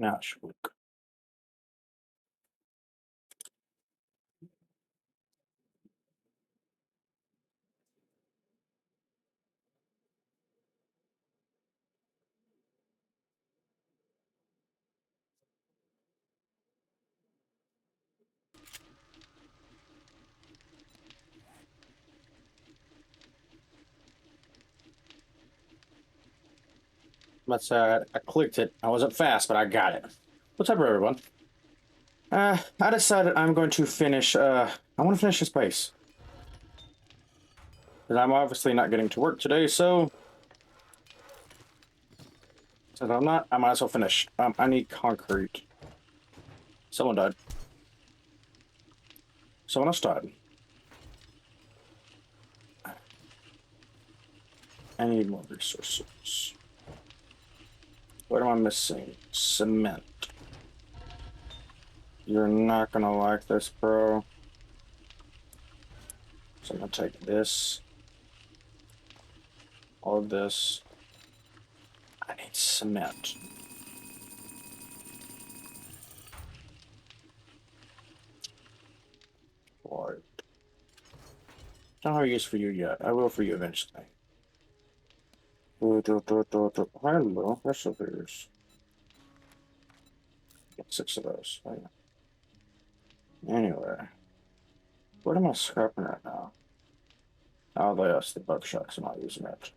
Now it should work. Let's I clicked it. I wasn't fast, but I got it. What's up, everyone? I decided I'm going to finish I want to finish this base. Because I'm obviously not getting to work today, so since I'm not, I might as well finish. I need concrete. Someone died. Someone else died. I need more resources. What am I missing? Cement. You're not gonna like this, bro. So I'm gonna take this. All of this. I need cement. Right. Don't have a use for you yet. I will for you eventually. Hello, recipes. Get 6 of those. Oh, yeah. Anyway, what am I scrapping right now? Oh, yes, the buckshot, 'cause I'm not using it.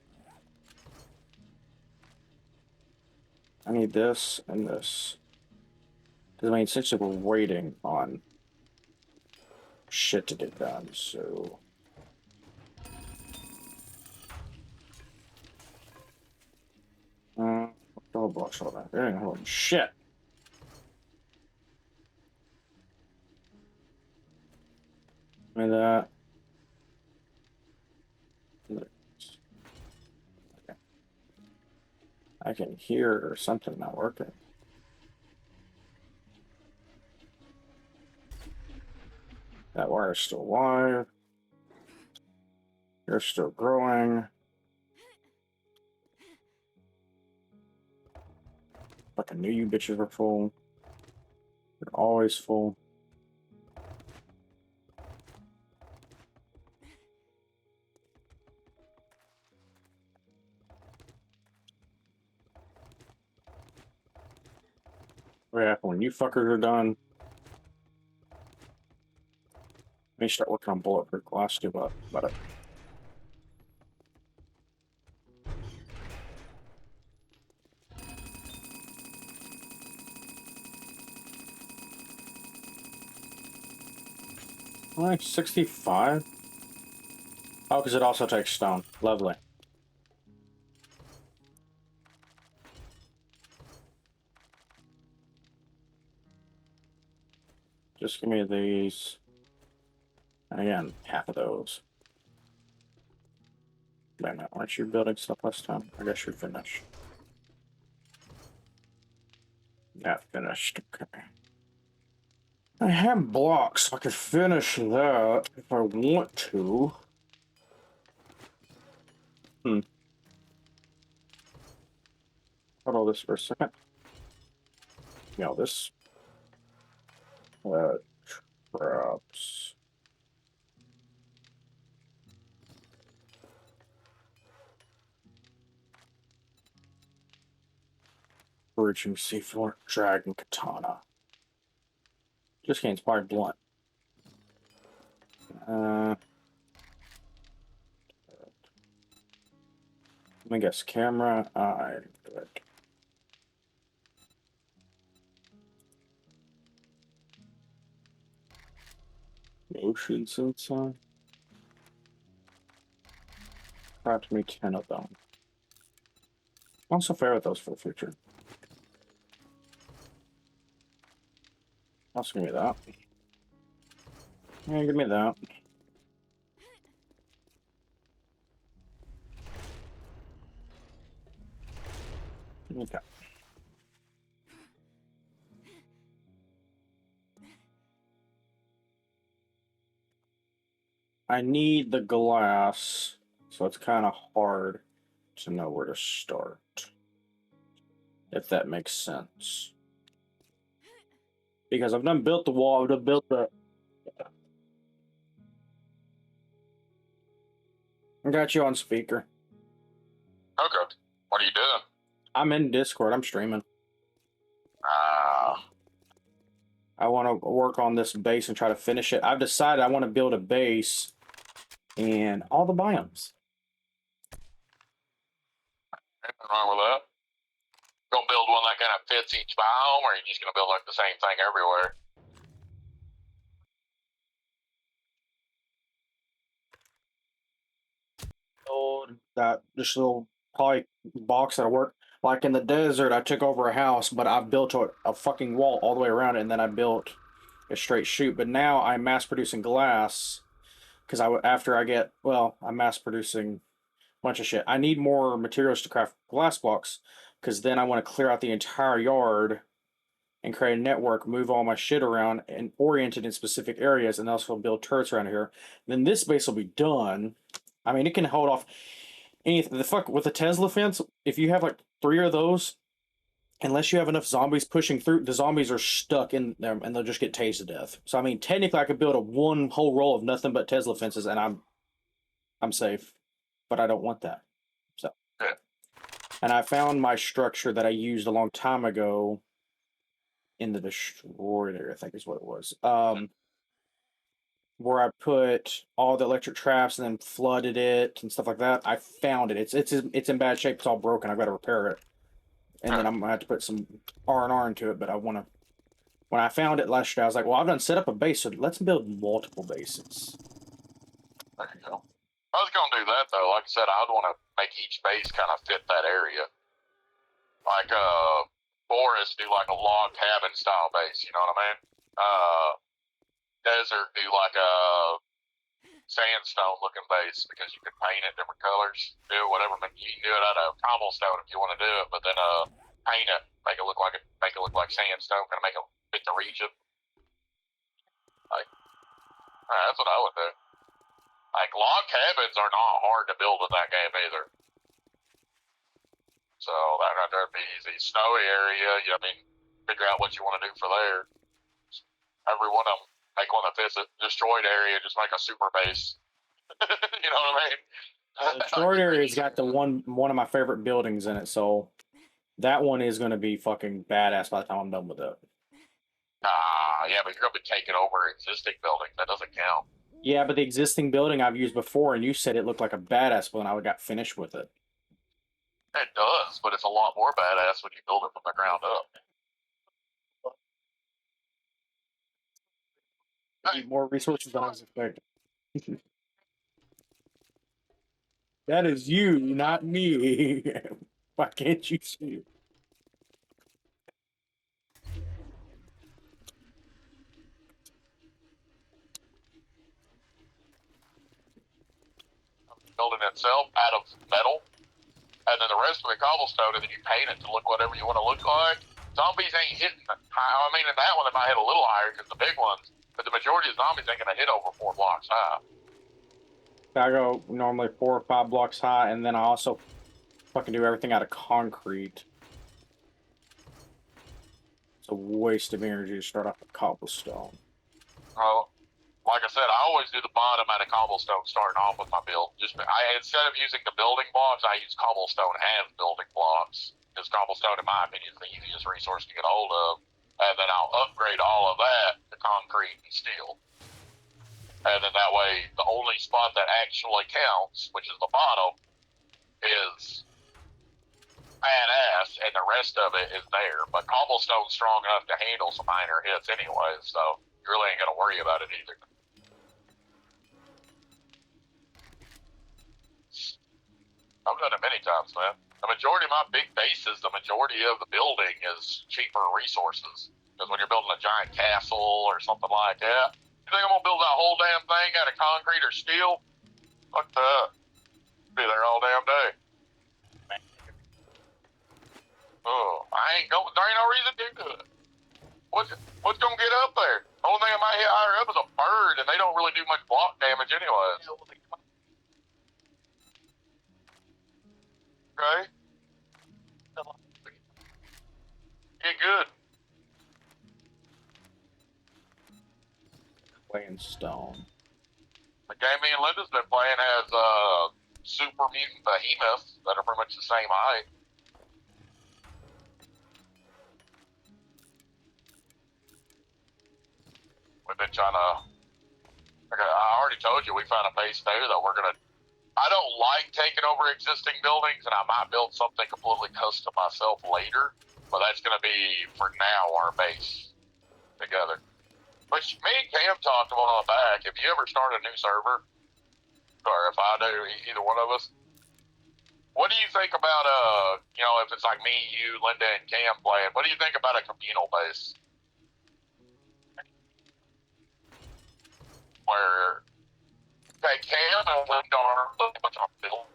I need this and this. Because I mean, essentially, we're waiting on shit to get done, so. Double buckshot. Holy shit. Give me that. I can hear something not working. That wire's still live. You're still growing. Fucking knew you bitches were full. You're always full. Yeah, when you fuckers are done, let me start working on bulletproof glass too, about it. Like 65? Oh, because it also takes stone. Lovely. Just give me these. And again, half of those. Wait a minute, aren't you building stuff last time? I guess you're finished. Yeah, finished. Okay. I have blocks, so I could finish that if I want to. Hold all this for a second. You know, this. Traps. Bridging C4 Dragon Katana. Just getting inspired blunt. Let me guess. Camera. I good. Motion sensor. Craft me 10 of them. I'm also fair with those for the future. Also give me that. Yeah, give me that. Okay. I need the glass, so it's kind of hard to know where to start. If that makes sense. because I've done built the wall. I've done built the. I got you on speaker. Okay. What are you doing? I'm in Discord. I'm streaming. Ah. I want to work on this base and try to finish it. I've decided I want to build a base in all the biomes. Nothing wrong with that. Gonna build one that kind of fits each biome, or are you just gonna build like the same thing everywhere? That just little probably box that'll work. Like in the desert, I took over a house, but I built a fucking wall all the way around it, and then I built a straight chute. But now I'm mass producing glass because I'm mass producing a bunch of shit. I need more materials to craft glass blocks because then I want to clear out the entire yard and create a network, move all my shit around and orient it in specific areas, and also build turrets around here. Then this base will be done. I mean, it can hold off anything. The fuck with the Tesla fence, if you have like 3 of those, unless you have enough zombies pushing through, the zombies are stuck in them and they'll just get tased to death. So I mean, technically, I could build a one whole row of nothing but Tesla fences, and I'm safe. But I don't want that. So, and I found my structure that I used a long time ago in the destroyed area, I think is what it was. Where I put all the electric traps and then flooded it and stuff like that. I found it. It's in bad shape. It's all broken. I've got to repair it, and then I'm gonna have to put some R&R into it. But I want to. When I found it last year, I was like, "Well, I've done set up a base, so let's build multiple bases." There you go. I was gonna do that though. Like I said, I'd want to make each base kind of fit that area. Like forest do like a log cabin style base. You know what I mean? Desert do like a sandstone looking base because you can paint it different colors. Do whatever. You can do it out of cobblestone if you want to do it, but then paint it, make it look like sandstone, kind of make it fit the region. Like that's what I would do. Like log cabins are not hard to build in that game either. So that'd be easy. Snowy area, I mean, figure out what you want to do for there. Every one of them, make one that fits it. Destroyed area, just make a super base. You know what I mean? The destroyed area's got the one of my favorite buildings in it, so that one is going to be fucking badass by the time I'm done with it. Yeah, but you're gonna be taking over existing buildings. That doesn't count. Yeah, but the existing building I've used before, and you said it looked like a badass when I got finished with it. It does, but it's a lot more badass when you build it from the ground up. Need more resources than I was expecting. That is you, not me. Why can't you see? Building itself out of metal, and then the rest of the cobblestone, and then you paint it to look whatever you want to look like. Zombies ain't hitting. I mean, in that one, it might hit a little higher because the big ones, but the majority of zombies ain't gonna hit over 4 blocks high. I go normally 4 or 5 blocks high, and then I also fucking do everything out of concrete. It's a waste of energy to start off with cobblestone. Well, like I said, I always do the bottom out of cobblestone starting off with my build. Instead of using the building blocks, I use cobblestone and building blocks. Because cobblestone, in my opinion, is the easiest resource to get hold of. And then I'll upgrade all of that to concrete and steel. And then that way, the only spot that actually counts, which is the bottom, is badass, and the rest of it is there. But cobblestone's strong enough to handle some minor hits anyway, so you really ain't gonna worry about it either. I've done it many times, man. The majority of my big bases, the majority of the building is cheaper resources. Because when you're building a giant castle or something like that, you think I'm gonna build that whole damn thing out of concrete or steel? Fuck that. Be there all damn day. Oh, I ain't going. There ain't no reason to do it. What's gonna get up there? The only thing I might hit higher up is a bird, and they don't really do much block damage anyways. Okay. Get good. Laying stone. The game me and Linda's been playing has super mutant behemoths that are pretty much the same height. We've been trying to. I already told you we found a base there that we're gonna. I don't like taking over existing buildings, and I might build something completely custom myself later. But that's gonna be for now our base together. Which me and Cam talked about on the back. If you ever start a new server, or if I do, either one of us, what do you think about if it's like me, you, Linda, and Cam playing? What do you think about a communal base where Cam and Linda are built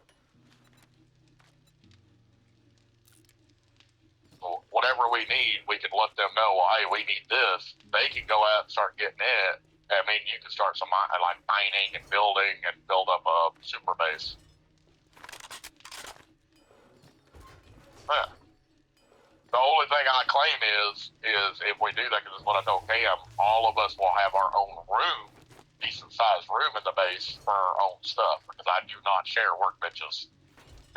whatever we need, we can let them know, well, hey, we need this. They can go out and start getting it. I mean, you can start some like mining and building and build up a super base. Yeah. The only thing I claim is if we do that, because it's what I told Cam, all of us will have our own room, decent sized room in the base for our own stuff, because I do not share workbenches.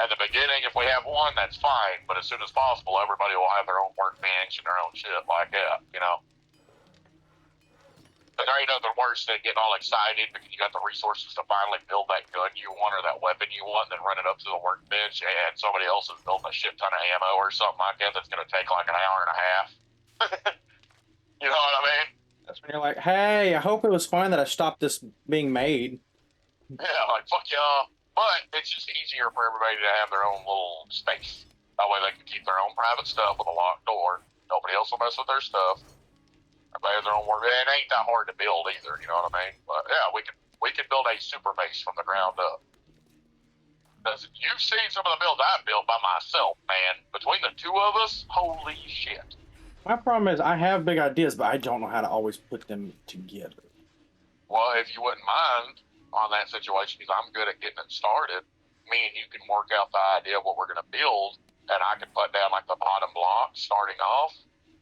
At the beginning, if we have one, that's fine, but as soon as possible, everybody will have their own workbench and their own shit like that, you know? But there ain't nothing worse than getting all excited because you got the resources to finally build that gun you want or that weapon you want, and then run it up to the workbench and somebody else is building a shit ton of ammo or something like that that's going to take like an hour and a half. You know what I mean? That's when you're like, hey, I hope it was fine that I stopped this being made. Yeah, like, fuck y'all. But it's just easier for everybody to have their own little space. That way they can keep their own private stuff with a locked door. Nobody else will mess with their stuff. Everybody has their own work. It ain't that hard to build either, you know what I mean? But yeah, we can build a super base from the ground up. Because you've seen some of the builds I've built by myself, man. Between the two of us, holy shit. My problem is I have big ideas, but I don't know how to always put them together. Well, if you wouldn't mind on that situation, because I'm good at getting it started, me and you can work out the idea of what we're going to build, and I can put down like the bottom block starting off.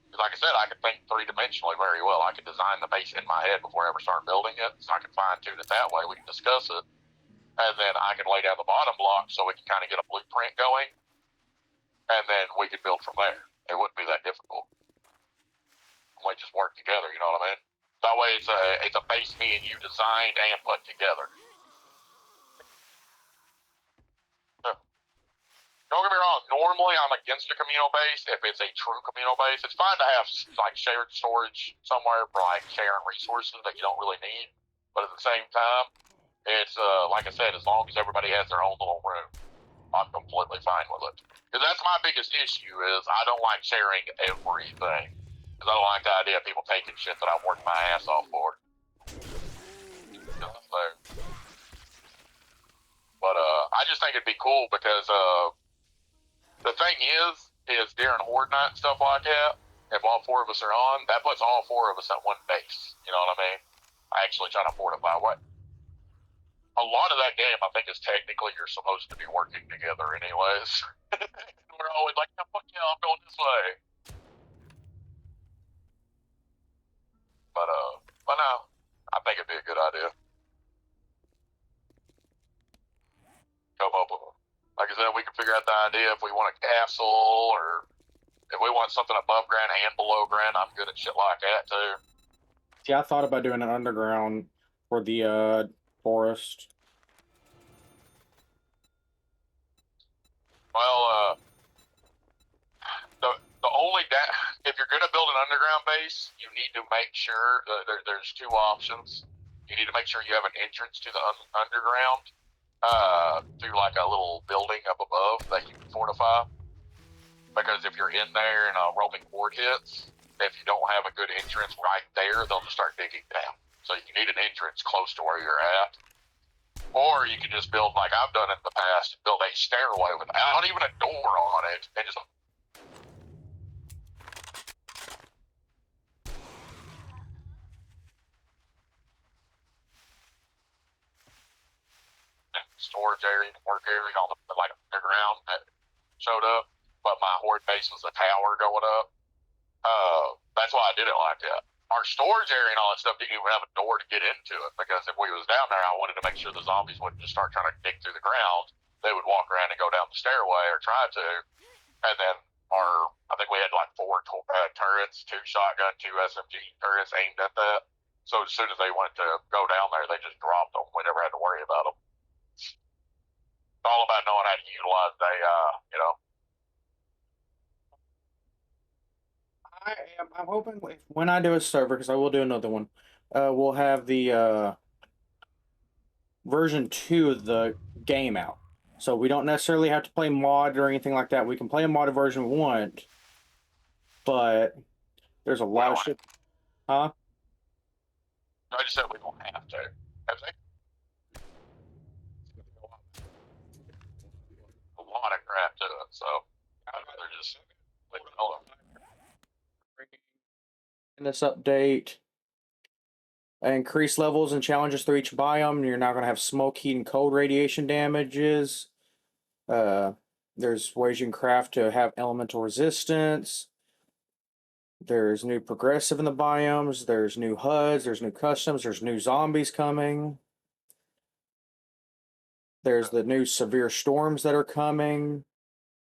Because like I said, I can think three-dimensionally very well. I can design the base in my head before I ever start building it, so I can fine-tune it that way. We can discuss it, and then I can lay down the bottom block so we can kind of get a blueprint going, and then we can build from there. It wouldn't be that difficult. We just work together, you know what I mean? That way it's a base me and you designed and put together. Don't get me wrong, normally I'm against a communal base if it's a true communal base. It's fine to have like shared storage somewhere for like sharing resources that you don't really need. But at the same time, it's like I said, as long as everybody has their own little room, I'm completely fine with it. Because that's my biggest issue is I don't like sharing everything. Because I don't like the idea of people taking shit that I've worked my ass off for. But I just think it'd be cool because the thing is during Horde Night and stuff like that, if all four of us are on, that puts all four of us at one base. You know what I mean? I actually try to fortify what. A lot of that game, I think, is technically you're supposed to be working together anyways. We're always like, oh, fuck yeah, I'm going this way. But no, I think it'd be a good idea. Come up with them. Like I said, we can figure out the idea if we want a castle or if we want something above ground and below ground. I'm good at shit like that too. Yeah, I thought about doing an underground for the forest. Well, the only if you're going to build an underground base, you need to make sure there's two options. You need to make sure you have an entrance to the underground through like a little building up above that you can fortify. Because if you're in there and a roaming horde hits, if you don't have a good entrance right there, they'll just start digging down. So you need an entrance close to where you're at. Or you can just build, like I've done in the past, build a stairway without even a door on it, and just storage area, work area on the like underground that showed up. But my horde base was a tower going up. That's why I did it like that. our storage area and all that stuff didn't even have a door to get into it, because if we was down there, I wanted to make sure the zombies wouldn't just start trying to dig through the ground. They would walk around and go down the stairway or try to, and then I think we had like 4 turrets, 2 shotgun, 2 SMG turrets aimed at that. So as soon as they went to go down there, they just dropped them. We never had to worry about them. It's all about knowing how to utilize I'm hoping when I do a server, because I will do another one, we'll have the version 2 of the game out. So we don't necessarily have to play mod or anything like that. We can play a modded version we want, but there's a lot of shit. Huh? I just said we don't have to. A lot of crap to it, so I'd rather just leave it alone. In this update, increase levels and challenges through each biome. You're now going to have smoke, heat, and cold radiation damages. There's ways you can craft to have elemental resistance. There's new progressive in the biomes. There's new HUDs. There's new customs. There's new zombies coming. There's the new severe storms that are coming.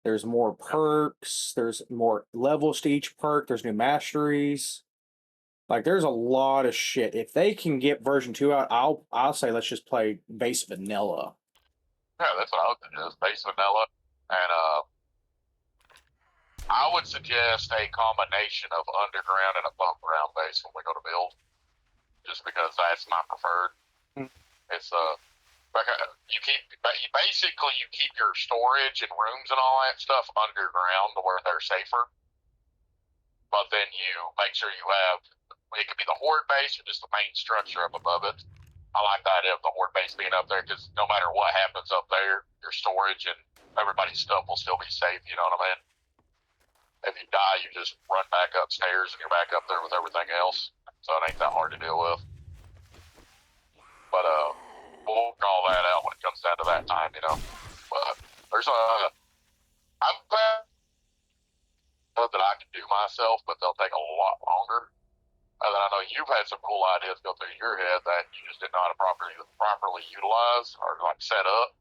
There's more perks. There's more levels to each perk. There's new masteries. Like, there's a lot of shit. If they can get version 2 out, I'll say let's just play base vanilla. Yeah, that's what I was thinking. Is base vanilla, and I would suggest a combination of underground and a bump ground base when we go to build, just because that's my preferred. It's like you keep your storage and rooms and all that stuff underground to where they're safer, but then you make sure you have, it could be the horde base or just the main structure up above it. I like the idea of the horde base being up there, because no matter what happens up there, your storage and everybody's stuff will still be safe. You know what I mean? If you die, you just run back upstairs and you're back up there with everything else. So it ain't that hard to deal with. But we'll call that out when it comes down to that time, you know. But there's I'm glad that I can do myself, but they'll take a lot longer. And then I know you've had some cool ideas go through your head that you just didn't know how to properly utilize or like set up.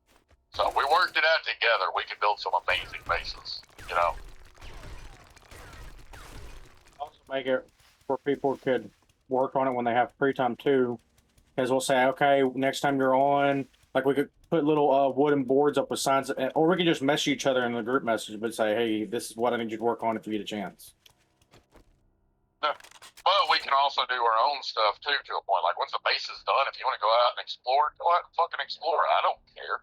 So we worked it out together. We could build some amazing bases, you know. Also make it where people could work on it when they have free time too. Because we'll say, okay, next time you're on, like we could put little wooden boards up with signs, or we could just message each other in the group message, but say, hey, this is what I need you to work on if you get a chance. But we can also do our own stuff too, to a point. Like once the base is done, if you want to go out and explore, go out and fucking explore. I don't care.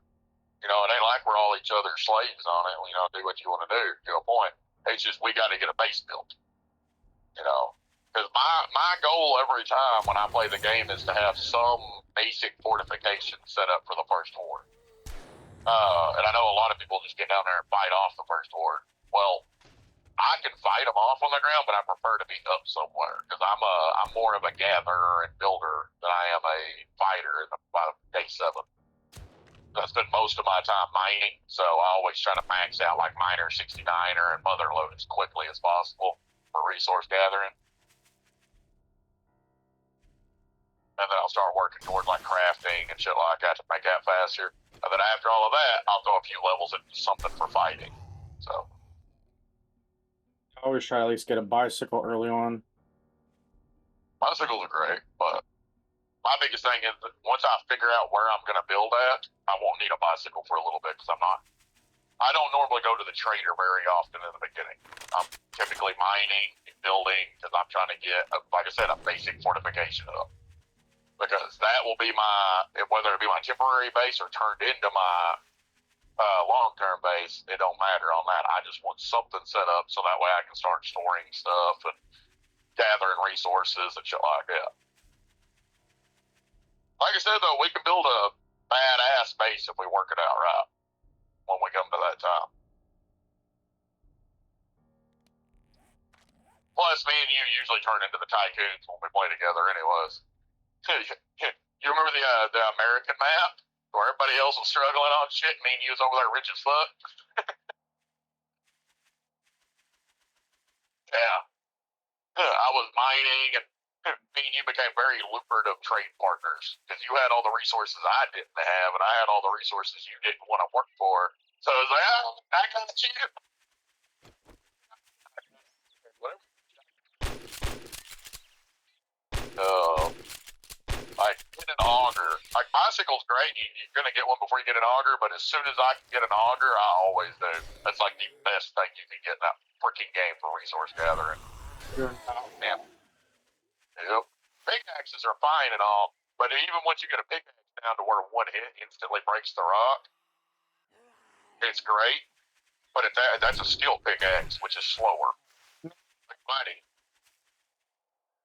You know, it ain't like we're all each other's slaves on it. You know, do what you want to do to a point. It's just we got to get a base built. You know, because my goal every time when I play the game is to have some basic fortification set up for the first horde. And I know a lot of people just get down there and fight off the first horde. Well, I can fight them off on the ground, but I prefer to be up somewhere, because I'm more of a gatherer and builder than I am a fighter by day 7. I spend most of my time mining, so I always try to max out like miner 69er and motherload as quickly as possible for resource gathering. And then I'll start working toward like crafting and shit like that to make that faster. And then after all of that, I'll throw a few levels into something for fighting. So I always try to at least get a bicycle early on. Bicycles are great, but my biggest thing is that once I figure out where I'm going to build at, I won't need a bicycle for a little bit, because I don't normally go to the trader very often in the beginning. I'm typically mining and building, because I'm trying to get, like I said, a basic fortification up. Because that will be whether it be my temporary base or turned into my long-term base, it don't matter on that. I just want something set up so that way I can start storing stuff and gathering resources and shit like that. Like I said, though, we can build a badass base if we work it out right when we come to that time. Plus, me and you usually turn into the tycoons when we play together anyways. You remember the American map where everybody else was struggling on shit and me and you was over there rich as fuck? Yeah. I was mining and me and you became very lucrative trade partners because you had all the resources I didn't have, and I had all the resources you didn't want to work for. So it was like, oh, I got you. Whatever. Like, get an auger. Like, bicycle's great. You're going to get one before you get an auger, but as soon as I can get an auger, I always do. That's like the best thing you can get in that freaking game for resource gathering. Sure. Oh, man. Yep. Pickaxes are fine and all, but even once you get a pickaxe down to where one hit instantly breaks the rock, it's great. But that's a steel pickaxe, which is slower. Like mighty.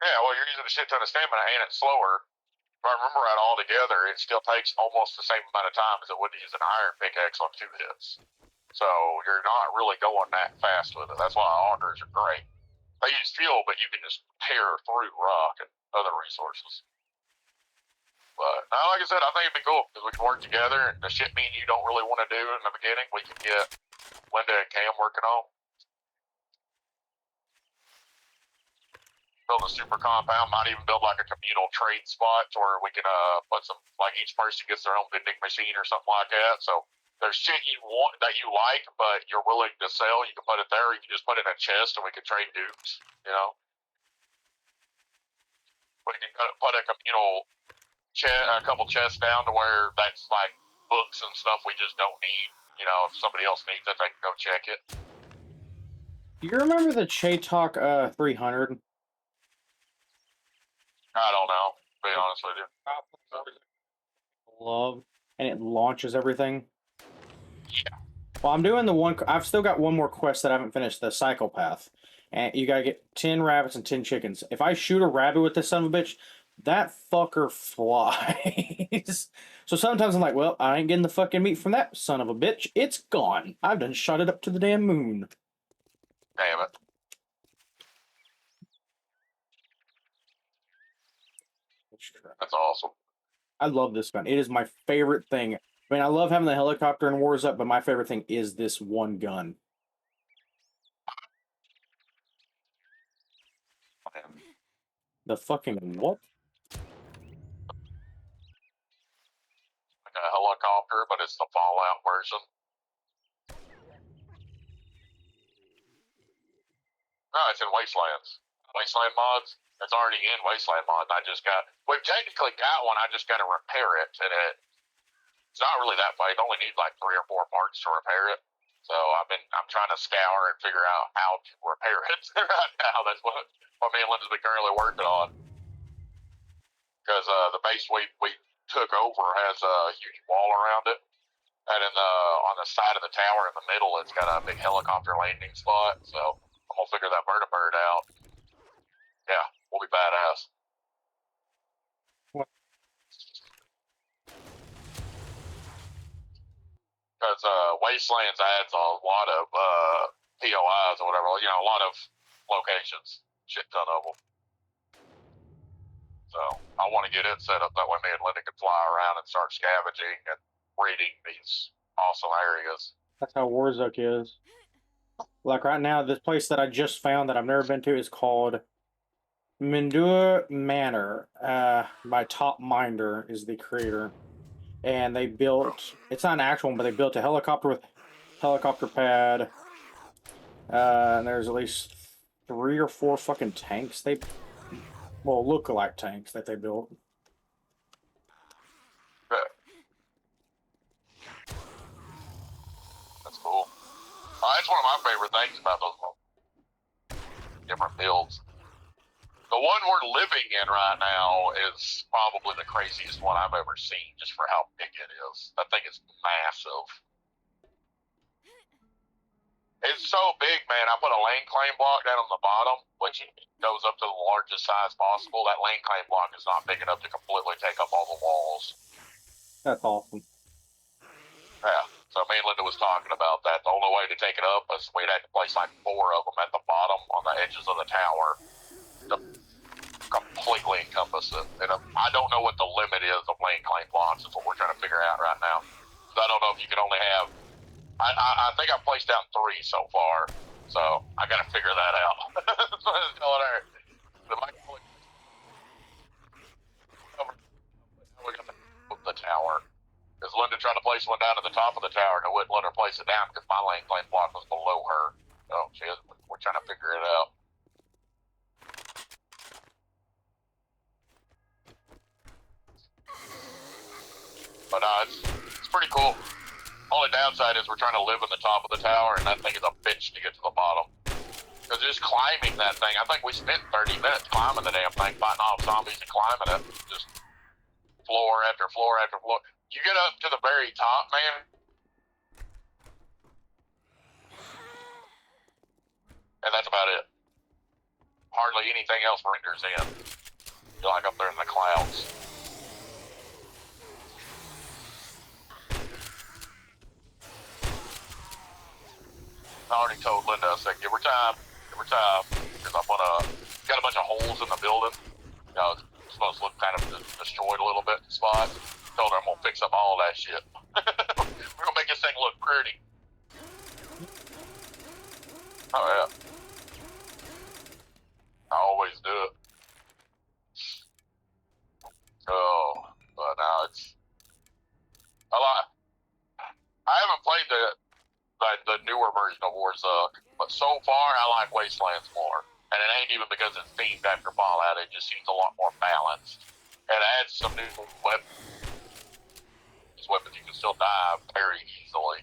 Yeah, well, you're using a shit ton of stamina and it's slower. If I remember right altogether, it still takes almost the same amount of time as it would to use an iron pickaxe on 2 hits. So you're not really going that fast with it. That's why augers are great. They use fuel, but you can just tear through rock and other resources. But no, like I said, I think it'd be cool because we can work together, and the shit me and you don't really want to do in the beginning, we can get Linda and Cam working on. Build a super compound, might even build like a communal trade spot where we can put some, like each person gets their own vending machine or something like that. So there's shit you want that you like, but you're willing to sell, you can put it there, or you can just put it in a chest and we can trade dupes, you know? We can put a communal a couple chests down to where that's like books and stuff we just don't need. You know, if somebody else needs it, they can go check it. Do you remember the Chaytok 300? I don't know, to be honest with you. Love, and it launches everything. Yeah. Well, I'm doing the one. I've still got one more quest that I haven't finished, the Psychopath. And you gotta get 10 rabbits and 10 chickens. If I shoot a rabbit with this son of a bitch, that fucker flies. So sometimes I'm like, well, I ain't getting the fucking meat from that son of a bitch. It's gone. I've done shot it up to the damn moon. Damn it. That's awesome. I love this gun. It is my favorite thing. I mean, I love having the helicopter and Wars Up, but my favorite thing is this one gun. The fucking what? Like a helicopter, but it's the Fallout version. No, it's in Wastelands. Wasteland mods. It's already in Wasteland mod. We've technically got one. I just got to repair it, and it's not really that bad. You only need like 3 or 4 parts to repair it. So I'm trying to scour and figure out how to repair it right now. That's what me and Linda's been currently working on. Because the base we took over has a huge wall around it, and on the side of the tower in the middle, it's got a big helicopter landing spot. So I'm gonna figure that vertibird out. Yeah, we'll be badass. What? Because Wastelands adds a lot of POIs or whatever, you know, a lot of locations, shit ton of them. So I want to get it set up that way me and Linda can fly around and start scavenging and raiding these awesome areas. That's how Warzuk is. Like right now, this place that I just found that I've never been to is called Mindur Manor. By Top Minder is the creator. And they built, it's not an actual one, but they built a helicopter with helicopter pad. And there's at least 3 or 4 fucking tanks look-alike tanks that they built. That's cool. That's one of my favorite things about those different builds. The one we're living in right now is probably the craziest one I've ever seen, just for how big it is. That thing is massive. It's so big, man. I put a lane claim block down on the bottom, which goes up to the largest size possible. That lane claim block is not big enough to completely take up all the walls. That's awesome. Yeah. So me and Linda was talking about that. The only way to take it up is we'd have to place like 4 of them at the bottom on the edges of the tower to completely encompass it. And I don't know what the limit is of lane claim blocks. Is what we're trying to figure out right now. So I don't know if you can only have. I think I've placed down 3 so far, so I got to figure that out. the tower. Because Linda tried to place one down at the top of the tower, and I wouldn't let her place it down because my lane plane block was below her. Oh shit, we're trying to figure it out. But it's pretty cool. Only downside is we're trying to live in the top of the tower, and that thing is a bitch to get to the bottom. Because just climbing that thing, I think we spent 30 minutes climbing the damn thing, fighting off zombies and climbing it. Just floor after floor after floor. You get up to the very top, man. And that's about it. Hardly anything else renders in. You're like up there in the clouds. I already told Linda, I said, give her time, because I'm gonna, got a bunch of holes in the building. You know, it's supposed to look kind of destroyed a little bit in spots. Told her I'm gonna fix up all that shit. We're gonna make this thing look pretty. Oh yeah. I always do it. Oh, but now I haven't played the newer version of Warzone, but so far I like Wastelands more. And it ain't even because it's themed after Fallout, it just seems a lot more balanced. It adds some new weapons. These weapons you can still die very easily.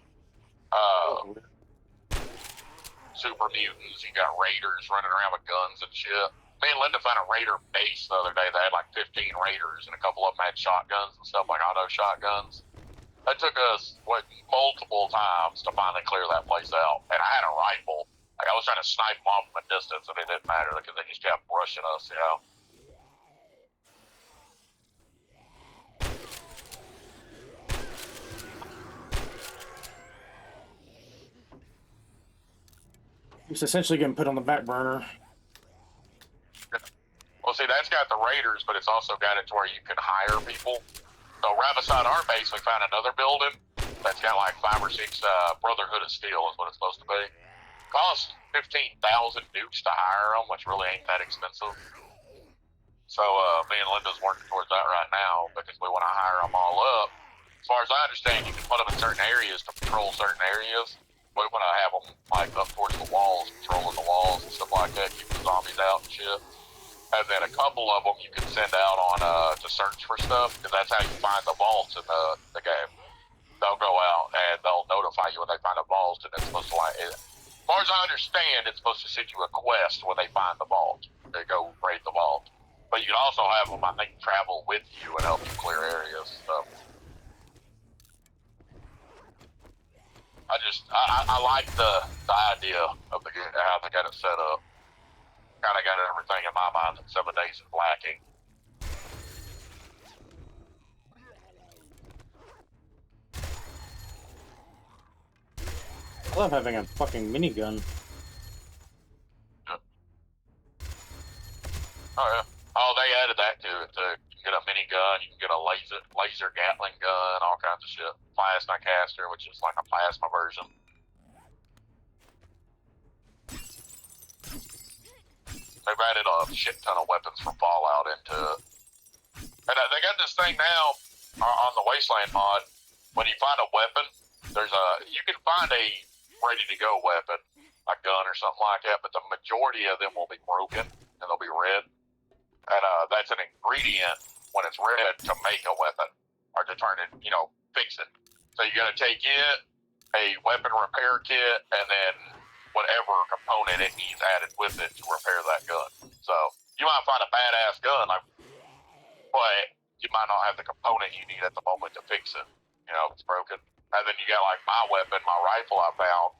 Super mutants, you got raiders running around with guns and shit. Me and Linda found a raider base the other day that had like 15 raiders, and a couple of them had shotguns and stuff, like auto shotguns. It took us multiple times to finally clear that place out, and I had a rifle. Like I was trying to snipe them off from a distance, and it didn't matter because they just kept brushing us, you know. It's essentially getting put on the back burner. Well, see, that's got the raiders, but it's also got it to where you can hire people. So right beside our base, we found another building that's got like 5 or 6 Brotherhood of Steel is what it's supposed to be. Cost 15,000 nukes to hire them, which really ain't that expensive. So me and Linda's working towards that right now because we want to hire them all up. As far as I understand, you can put them in certain areas to patrol certain areas. We want to have them like up towards the walls, patrolling the walls and stuff like that, keep the zombies out and shit. And then a couple of them you can send out on to search for stuff, because that's how you find the vaults in the game. They'll go out and they'll notify you when they find a vault, and it's supposed to as far as I understand, it's supposed to send you a quest when they find the vault. They go raid the vault. But you can also have them, I think, travel with you and help you clear areas. So I like the idea of how they got it set up. Kind of got everything in my mind that 7 Days is lacking. I love having a fucking minigun. Yep. Oh yeah. Oh, they added that to it. You can get a minigun, you can get a laser Gatling gun, all kinds of shit. Plasma caster, which is like a plasma version. They've added a shit ton of weapons from Fallout into it. And they got this thing now on the Wasteland mod. When you find a weapon, you can find a ready-to-go weapon, a gun or something like that, but the majority of them will be broken and they'll be red. And that's an ingredient when it's red to make a weapon or to turn it, fix it. So you got to take it, a weapon repair kit, and then whatever component it needs added with it to repair that gun. So you might find a badass gun, but you might not have the component you need at the moment to fix it. If it's broken. And then you got like my weapon, my rifle I found.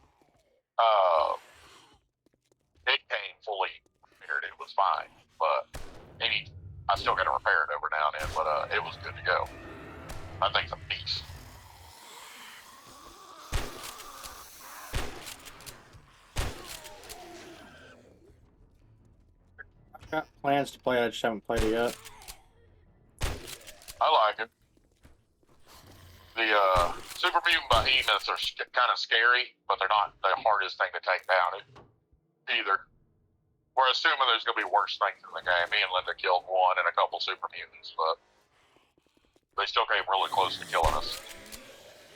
It came fully repaired. It was fine, but I still got to repair it every now and then. But it was good to go. I think it's a beast. I've got plans to play it, I just haven't played it yet. I like it. The Super Mutant Behemoths are kind of scary, but they're not the hardest thing to take down either. We're assuming there's going to be worse things in the game. Me and Linda killed one and a couple Super Mutants, but They still came really close to killing us.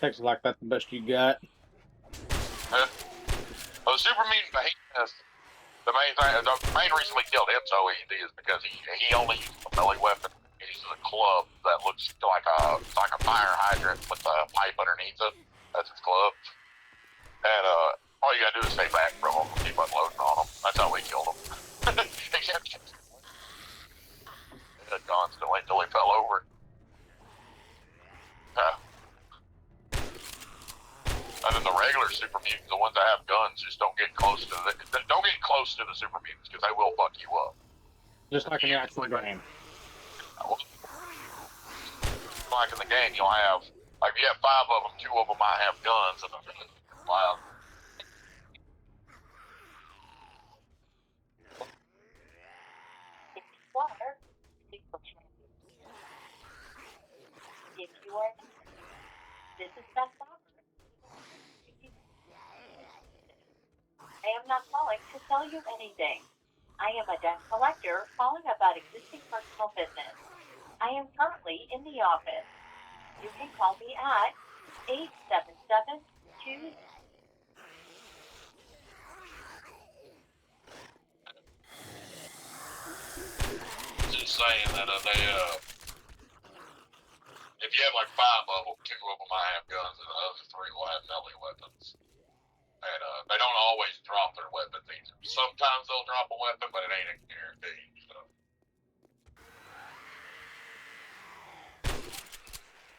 Texas like that's the best you got. Well, the super mutant behemoth, the main reason we killed him so easy is because he only uses a melee weapon. He uses a club that looks like a fire hydrant with a pipe underneath it. That's his club. And all you gotta do is stay back from him and keep unloading on him. That's how we killed him. He kept constantly until he fell over. And then the regular super mutants, the ones that have guns, just don't get close to the super mutants because they will fuck you up. Just like in the actual game. Like in the game, you'll have like if you have 5 of them, 2 of them might have guns, and they're loud. If you are, this is not I am not calling to sell you anything. I am a debt collector calling about existing personal business. I am currently in the office. You can call me at 877-2. Just saying that if you have like 5 of them, 2 of them might have guns, and the other 3 will have melee weapons. And they don't always drop their weapons either. Sometimes they'll drop a weapon, but it ain't a guarantee. So.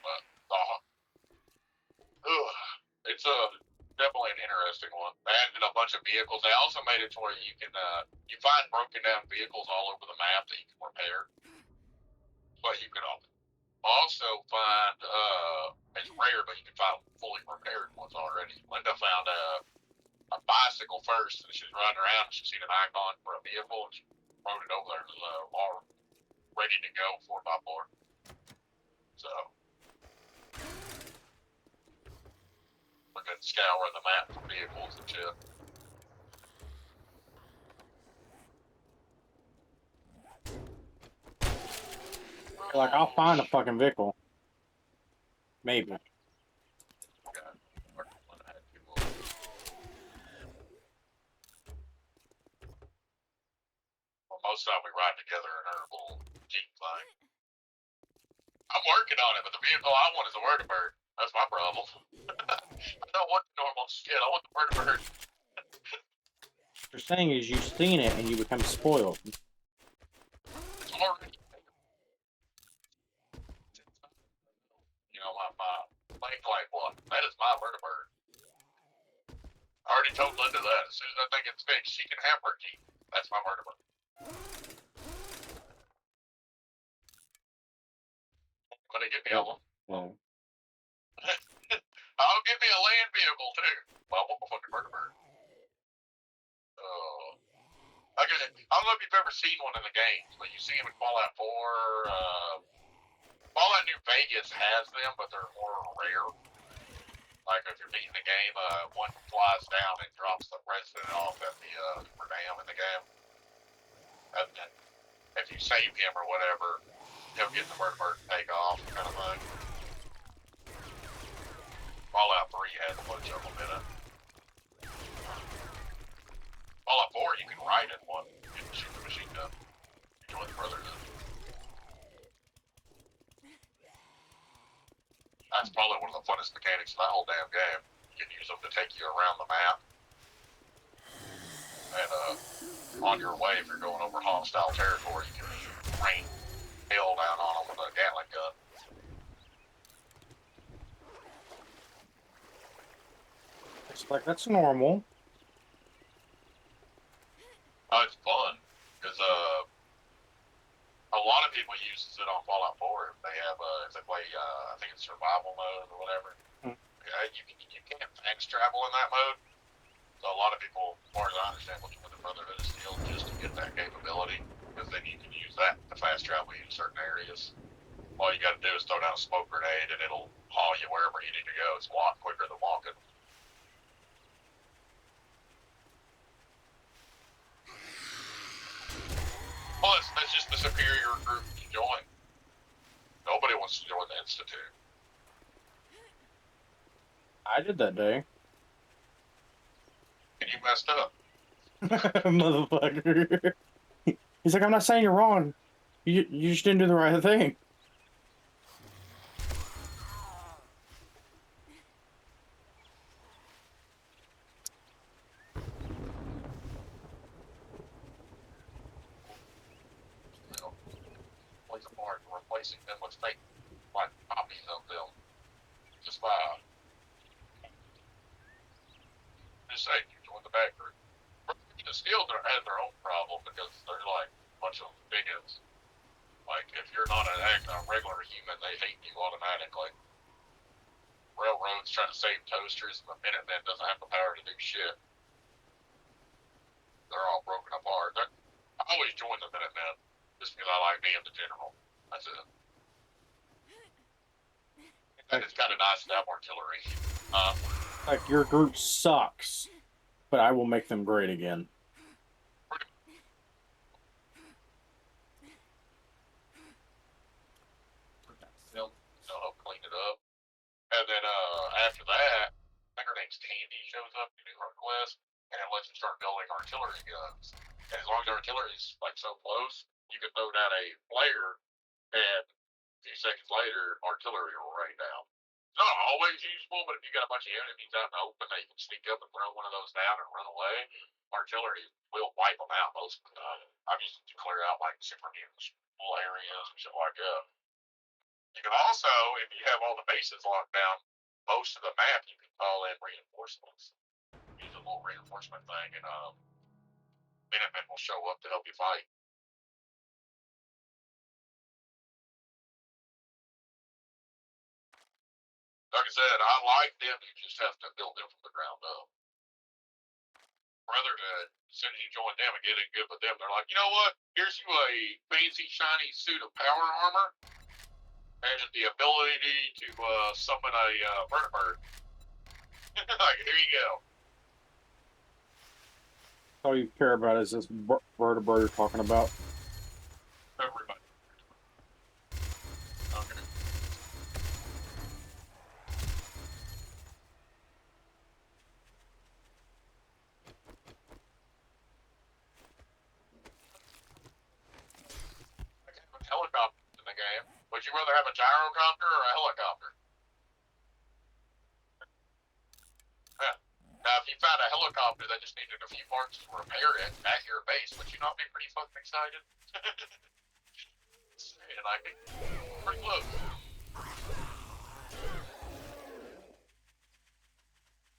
But it's definitely an interesting one. They added a bunch of vehicles. They also made it to where you can you find broken down vehicles all over the map that you can repair. But you can also find it's rare, but you can find fully repaired ones already. Linda found a bicycle first, and she was riding around, and she seen an icon for a vehicle, and she wrote it over there as all ready to go 4x4. So we're good scouring the map for vehicles and shit. Like, I'll find a fucking vehicle. Maybe. Most of the time we ride together in our little team thing. I'm working on it, but the vehicle I want is a Vertibird. That's my problem. I don't want the normal shit. I want the Vertibird. What you're saying is you've seen it and you become spoiled. It's already. You know, my lane flight one. That is my Vertibird. I already told Linda that. As soon as that thing gets fixed, she can have her key. That's my Vertibird. Gonna get me a one. Well, I'll give me a land vehicle too. Well, I want my fucking Vertibird. I don't know if you've ever seen one in the games, but you see them in Fallout 4. Fallout New Vegas has them, but they're more rare. Like if you're beating the game, one flies down and drops the president off at the dam in the game. And if you save him or whatever, he'll get the Vertibird and take off, kind of thing. Fallout 3 has a bunch of them in it. Fallout 4, you can ride in one. You can shoot the machine gun. You join the Brotherhood. That's probably one of the funnest mechanics of that whole damn game. You can use them to take you around the map. And on your way, if you're going over hostile territory, you can rain hail down on them with a Gatling gun. it's like, that's normal. It's fun, because a lot of people use it on Fallout 4 if they have if they play I think it's survival mode or whatever. You can't fast travel in that mode. So a lot of people, as far as I understand, looking for the Brotherhood of Steel just to get that capability, because then you can use that to fast travel in certain areas. All you got to do is throw down a smoke grenade and it'll haul you wherever you need to go. It's a lot quicker than walking. Plus, that's just the superior group to join. Nobody wants to join the too. I did that day. And you messed up. Motherfucker. He's like, I'm not saying you're wrong. You just didn't do the right thing. Plays a part in replacing them with fake like copies of them. Just by just saying you join the back group. The Steel has their own problem because they're like a bunch of bigots. Like if you're not a regular human, they hate you automatically. Railroads trying to save toasters, and the Minutemen doesn't have the power to do shit. They're all broken apart. I always join the Minutemen just because I like being the general. That's it. And it's kind of nice to have artillery. Like, your group sucks, but I will make them great again. They'll help clean it up. And then after that, I think her name's Tandy shows up to do her quest, and it lets you start building artillery guns. And as long as the artillery's like so close, you can throw down a flare, and a few seconds later, artillery will rain down. It's not always useful, but if you got a bunch of enemies out in the open, they can sneak up and throw one of those down and run away. Artillery will wipe them out most of the time. I've used it to clear out like super mutants, full areas and shit like that. You can also, if you have all the bases locked down, most of the map, you can call in reinforcements. Use a little reinforcement thing, and Minutemen will show up to help you fight. Like I said, I like them. You just have to build them from the ground up. Rather than as soon as you join them and get in good with them, they're like, you know what? Here's you a fancy shiny suit of power armor and the ability to summon a vertibird. Like, here you go. All you care about is this vertebrate you're talking about. Everybody. Okay. Helicopter in the game. Would you rather have a gyrocopter or a helicopter? Yeah. Now, if you found a helicopter that just needed a few parts to repair it at your base, would you not be pretty fucking excited? And I think pretty close.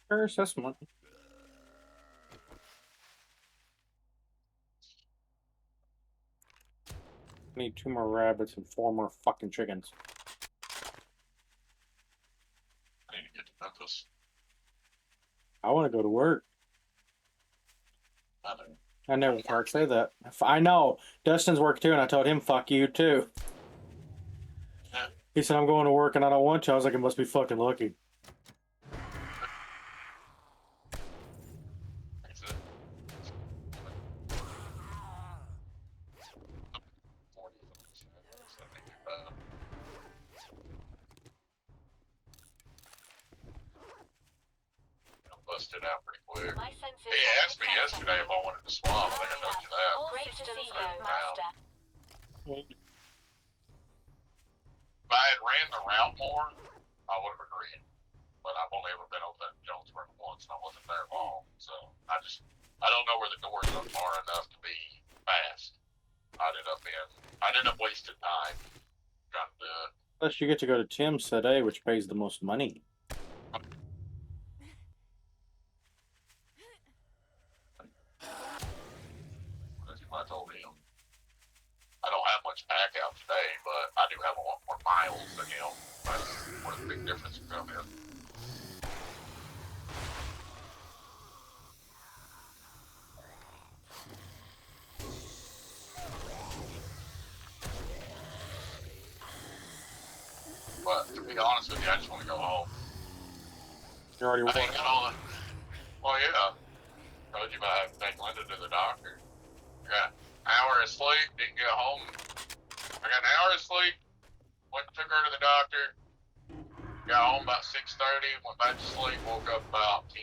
Fair assessment. I need 2 more rabbits and 4 more fucking chickens. I need to get to Memphis. I want to go to work. I know. I never Mark say that. I know. Dustin's work too, and I told him, fuck you too. Yeah. He said, I'm going to work and I don't want to. I was like, it must be fucking lucky. That's it. 40. Busted out pretty quick. My senses He asked me yesterday if I wanted to swap. I think I told you that. Great to see you, Wow. Master. If I had ran the route more, I would have agreed. But I've only ever been over that Jonesboro once, and I wasn't there long. So I don't know where the doors are far enough to be fast. I ended up wasting time trying to do it. Plus, you get to go to Tim's today, which pays the most money. That's what I told him. I don't have much pack out today, but I do have a lot more miles than him. That's where the big difference will come in. But to be honest with you, I just want to go home. You already I won. ain't got all the. Well, yeah. Told you about having to take Linda to the doctor. I got an hour of sleep, didn't get home. I got an hour of sleep, went and took her to the doctor, Got home about 6:30, went back to sleep, woke up about 10.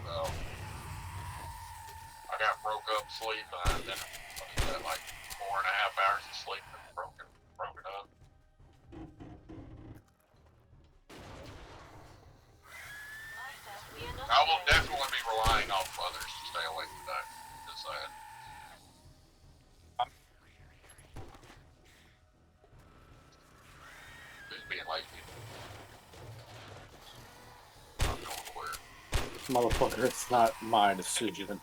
So I got broke up sleep, and then I had like 4.5 hours of sleep and broken up. I will definitely be relying on others to stay awake today. Just saying. Just being lazy. I'm going to Motherfucker, it's not my decision.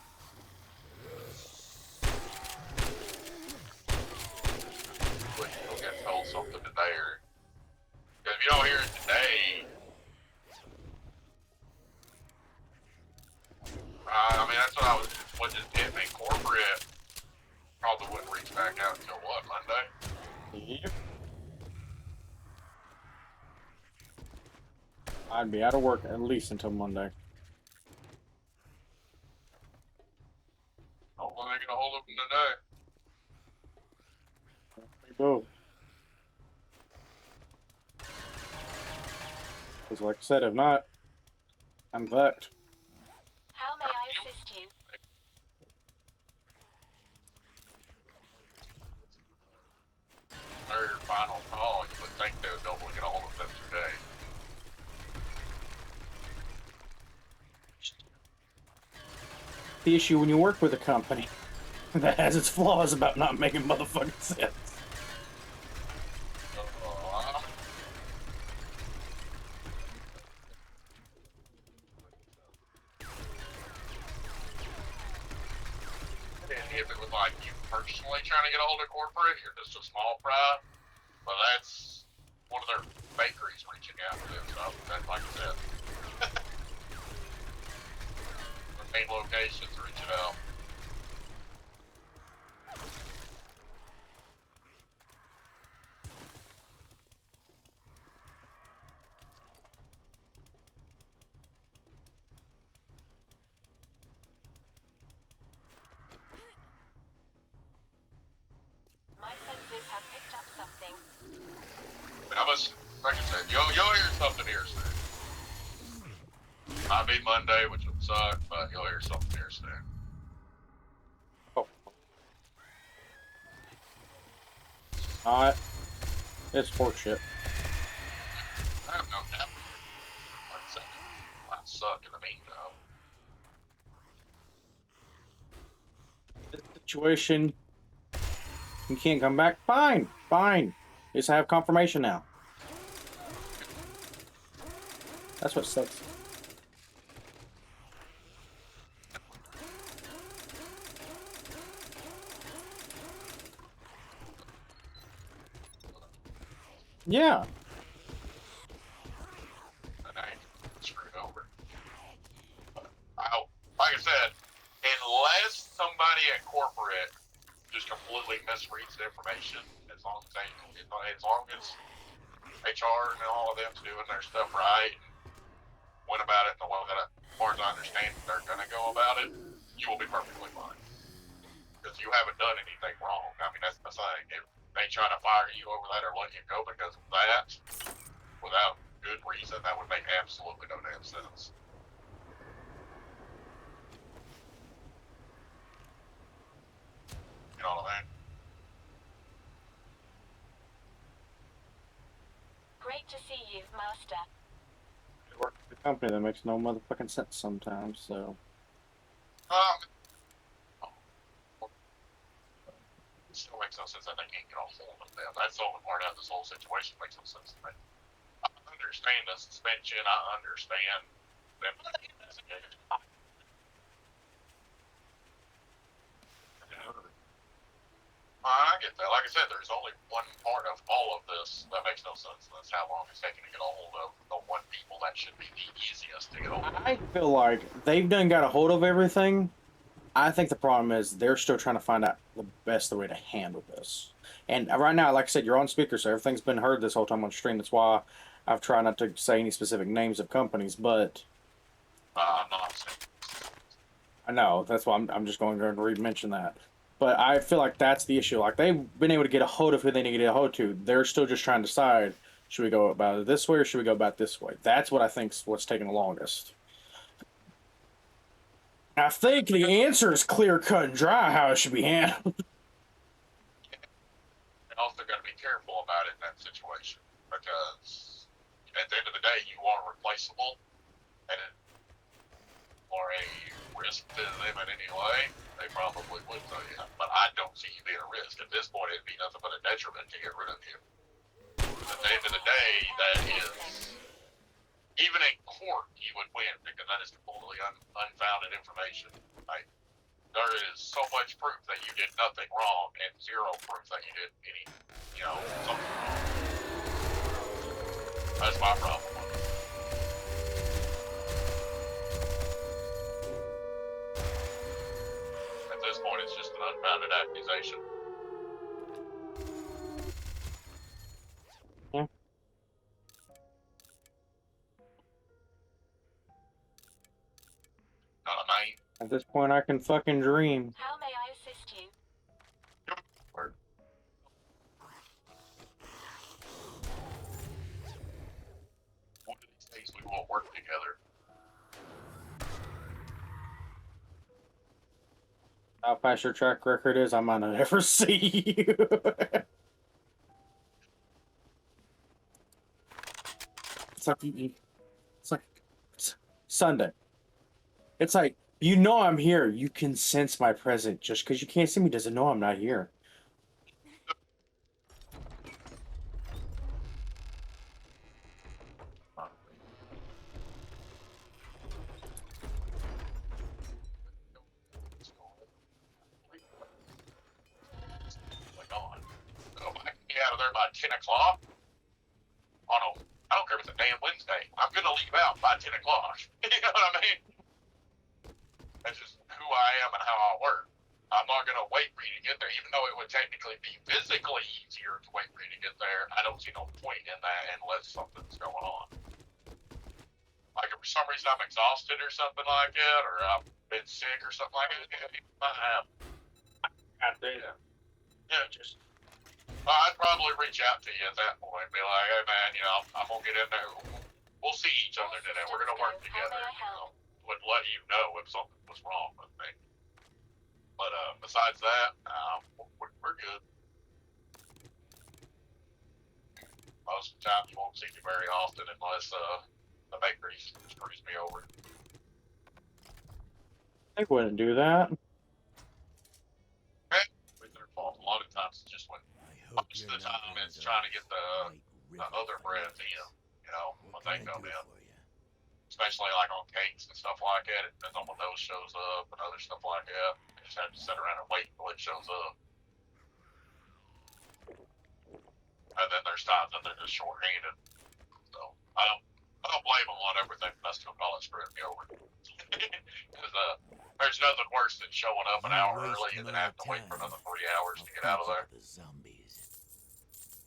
But you'll get told something today, or if you don't hear it today, I mean that's what just hit me. Corporate probably wouldn't reach back out until what, Monday? Yep. I'd be out of work at least until Monday. Hopefully they get a hold of them today. We both. Because like I said, if not, I'm fucked. How may I assist you? Their final call, you would think they would be able to get a hold of them today. The issue when you work with a company that has its flaws about not making motherfucking sense. And if it was like you personally trying to get a hold of corporate, you're just a small fry. But that's one of their bakeries reaching out to them. So that's like I said. The main locations reaching out. My senses have picked up something. I must, like I said, you'll hear something here soon. Might be Monday, which would suck, but you'll hear something here soon. Oh. Alright. It's horseshit. I have no doubt. Like I said, it might suck in the meantime. This situation, you can't come back. Fine, fine. Just have confirmation now. That's what sucks. Yeah. And I ain't screwed over. But like I said, unless somebody at corporate just completely misreads the information, as long as HR and all of them's doing their stuff right, and went about it in the way that, as far as I understand, they're gonna go about it, you will be perfectly fine. Because you haven't done anything wrong. I mean, that's the thing. If they try to fire you over that or let you go because of that, without good reason, that would make absolutely no damn sense. You know what I mean? Great to see you, Master. You work for a company that makes no motherfucking sense sometimes, so. It still makes no sense that they can't get a hold of them. That's the only part of this whole situation makes no sense to me. I understand the suspension. I understand them investigating. I get that. Like I said, there's only one part of all of this that makes no sense. And that's how long it's taking to get a hold of the one people that should be the easiest to get a hold of. I feel like they've done got a hold of everything. I think the problem is they're still trying to find out the best way to handle this. And right now, like I said, you're on speaker, so everything's been heard this whole time on stream. That's why I've tried not to say any specific names of companies, but I'm not saying. I know that's why I'm just going to re-mention that. But I feel like that's the issue. Like they've been able to get a hold of who they need to get a hold to. They're still just trying to decide: should we go about it this way or should we go about this way? That's what I think's what's taking the longest. I think the answer is clear cut and dry how it should be handled. And also got to be careful about it in that situation because at the end of the day, you are replaceable, and or a risk to them in any way, they probably would tell you. But I don't see you being a risk. At this point, it'd be nothing but a detriment to get rid of you. At the end of the day, that is, even in court, you would win because that is completely unfounded information. Like, there is so much proof that you did nothing wrong and zero proof that you did something wrong. That's my problem. At this point, it's just an unfounded accusation. Yeah. At this point, I can fucking dream. How may I assist you? Word. One of these days we will work together. How fast your track record is, I might not ever see you. It's like it's Sunday. It's like, you know I'm here. You can sense my presence. Just because you can't see me doesn't know I'm not here. Get out of there by 10 o'clock. Oh no, I don't care if it's a damn Wednesday. I'm gonna leave out by 10 o'clock. You know what I mean? That's just who I am and how I work. I'm not gonna wait for you to get there, even though it would technically be physically easier to wait for you to get there. I don't see no point in that unless something's going on. Like if for some reason I'm exhausted or something like that, or I've been sick or something like that, it might happen. Yeah, just. I'd probably reach out to you at that point and be like, hey man, I'm gonna get in there. We'll see each other today. We're gonna work together. Would let you know if something was wrong with me. But besides that, we're good. Most of the time you won't see me very often unless the bakery screws me over. They wouldn't do that. It's their fault. A lot of times it's just when most of the time it's trying to get the other breads in, when they come in. Especially like on cakes and stuff like that. It depends on when those shows up and other stuff like that. You just have to sit around and wait until it shows up. And then there's times that they're just short-handed. So I don't blame them on everything, but I still call it screwing me over. Because there's nothing worse than showing up an hour early and then having to wait for another 3 hours to get out of there.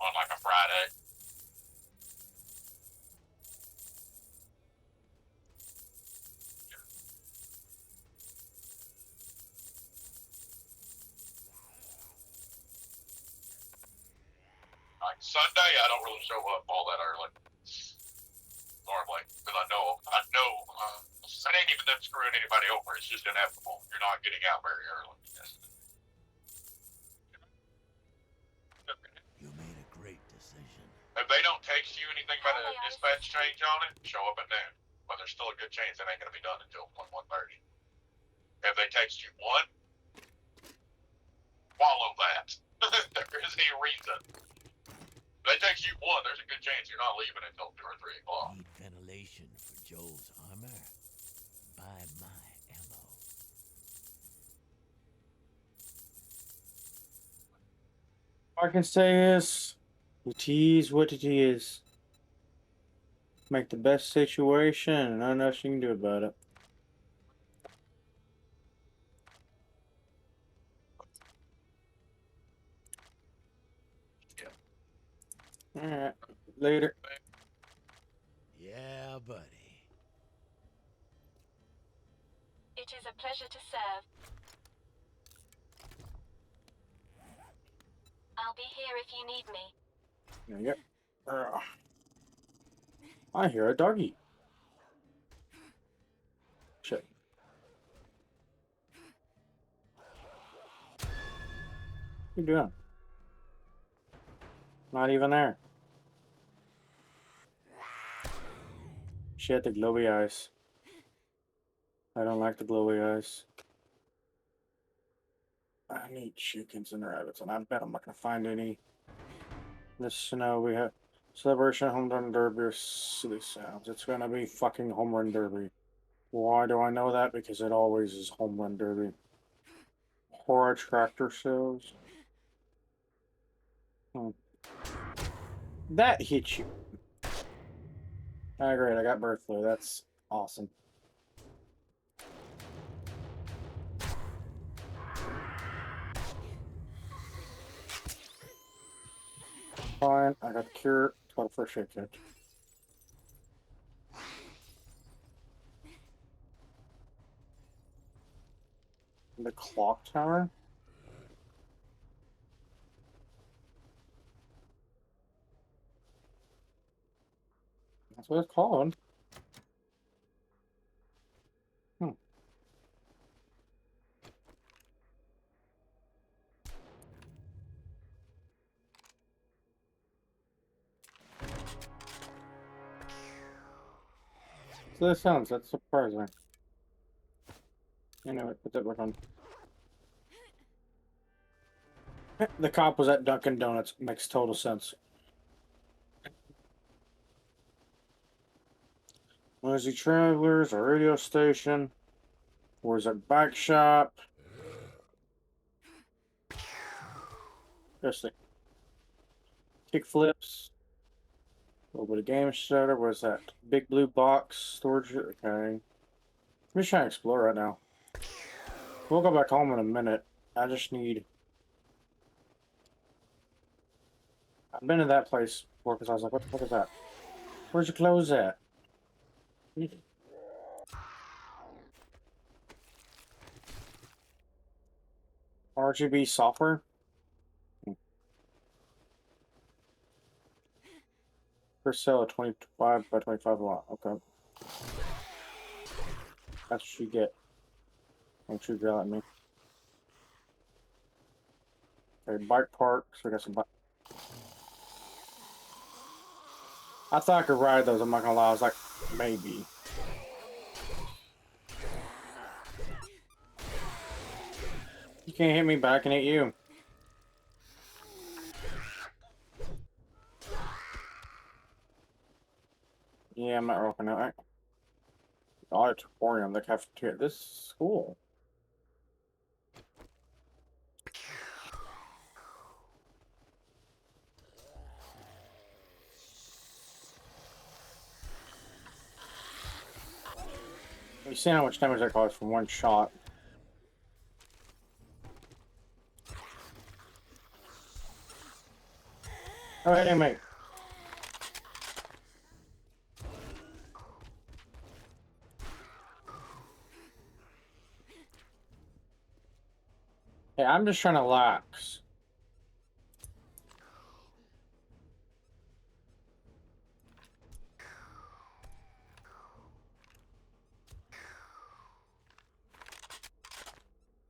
On like a Friday. Like Sunday, I don't really show up all that early. Normally, because I know, it ain't even them screwing anybody over. It's just inevitable. You're not getting out very early. You made a great decision. If they don't text you anything about a dispatch change on it, show up at noon. But there's still a good chance it ain't going to be done until 1:30. If they text you 1, follow that. There is a reason. If they text you 1, there's a good chance you're not leaving until 2 or 3 o'clock. Need ventilation for Joel's armor? Buy my ammo. All I can say is, it is what it is. Make the best situation, and nothing else you can do about it. Alright, later. Yeah, buddy. It is a pleasure to serve. I'll be here if you need me. Yep. I hear a doggy. Shit. What you doing? Not even there. Shit, the glowy eyes. I don't like the glowy eyes. I need chickens and rabbits, and I bet I'm not gonna find any. This snow we have celebration home run derby or silly sounds. It's gonna be fucking home run derby. Why do I know that? Because it always is home run derby. Horror tractor shows. That hit you. Ah, great, I got bird flu. That's awesome. Fine, I got the cure. Got a first aid kit. The clock tower? That's what it's called. So that sounds, that's surprising. Anyway, put that back on. The cop was at Dunkin' Donuts. Makes total sense. Noisy Travelers, a radio station. Where's a bike shop? Just the kick flips. A little bit of game starter. Where's that? Big blue box storage. Okay. I'm just trying to explore right now. We'll go back home in a minute. I just need. I've been to that place before because I was like, what the fuck is that? Where's your clothes at? RGB software? For sale at 25 by 25 lot. Okay. That's what you get. Don't you yell at me. Okay, bike park. So we got some bike. I thought I could ride those, I'm not gonna lie. I was like, maybe. You can't hit me back, I can hit you. Yeah, I'm not rocking out. The auditorium, the cafeteria. This is cool. You see how much damage that caused from one shot. Oh, hey, mate. Hey, I'm just trying to relax.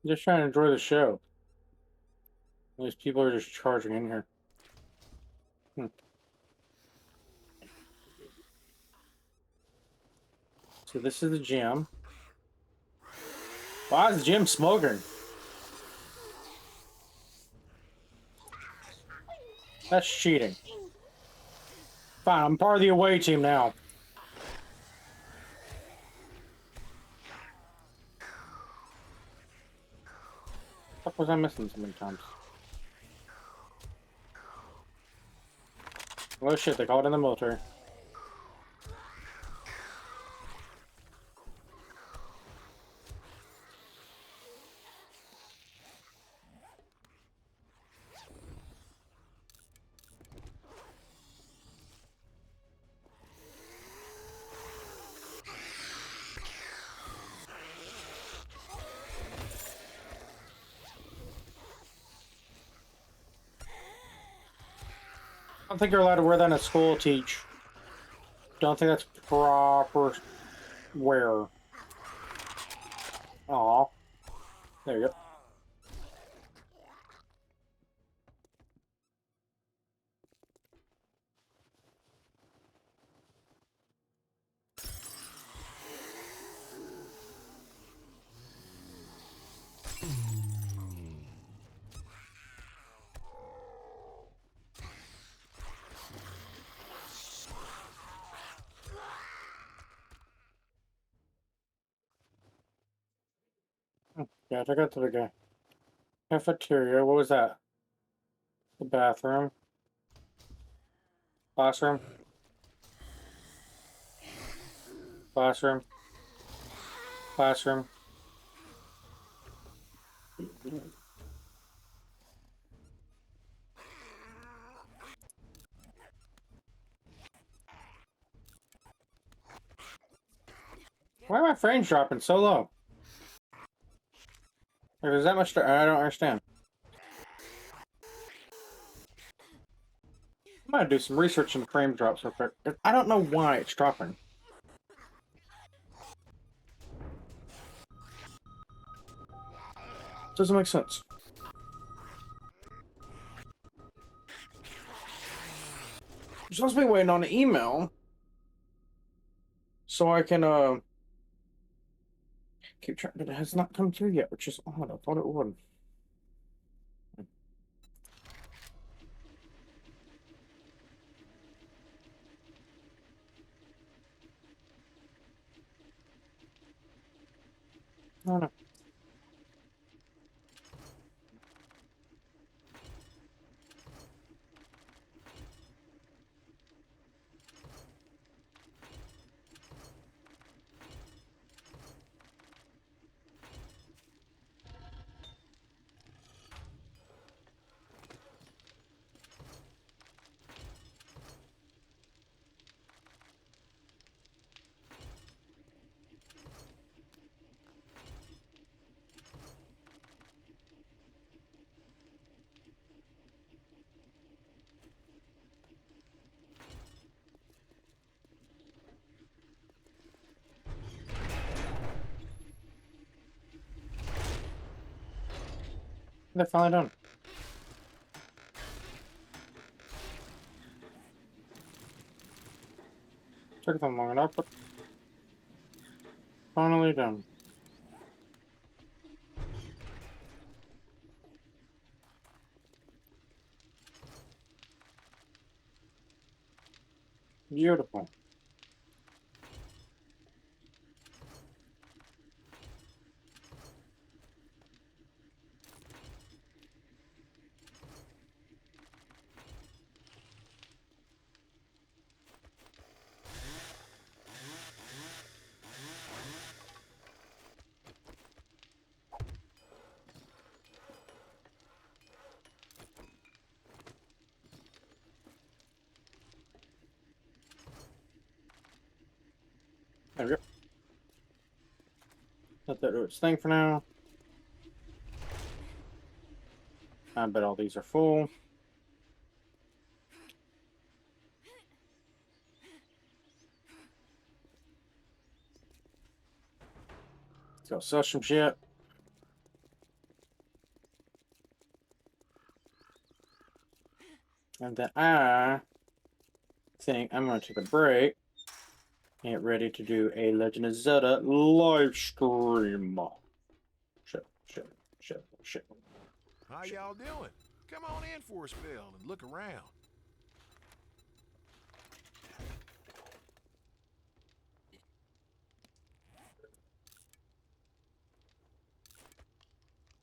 Just trying to enjoy the show. These people are just charging in here. So this is the gym. Why is the gym smoking? That's cheating. Fine, I'm part of the away team now. What was I missing so many times? Oh shit, they call it in the military. don't think you're allowed to wear that in school, Teach. Don't think that's proper wear. Aw. There you go. Yeah, I got to the guy. Cafeteria, what was that? The bathroom. Classroom. Classroom. Classroom. Why are my frames dropping so low? There's that much. I don't understand. I'm gonna do some research on the frame drops real quick. I don't know why it's dropping. Doesn't make sense. I'm supposed to be waiting on an email so I can keep trying, but it has not come through yet, which is odd. I thought it would. I don't know. They're finally done. Took them long enough, but finally done. Beautiful. There we go. Let that do its thing for now. I bet all these are full. Let's go sell some shit. And then I think I'm going to take a break. Get ready to do a Legend of Zelda live stream. Shit. How y'all doing? Come on in for a spell and look around.